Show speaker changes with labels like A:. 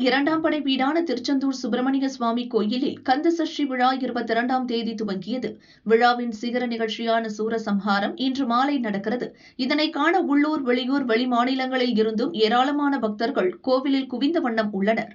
A: இரண்டாம் படை வீடான திருச்செந்தூர் சுப்பிரமணிய சுவாமி கோயிலில் கந்த சஷ்டி விழா 22ஆம் தேதி துவங்கியது. விழாவின் சிகர நிகழ்ச்சியான சூரசம்ஹாரம் இன்று மாலை நடக்கிறது. இதனை காண உள்ளூர், வெளியூர், வெளிமாநிலங்களில் இருந்தும் ஏராளமான பக்தர்கள் கோவிலில் குவிந்த வண்ணம் உள்ளனர்.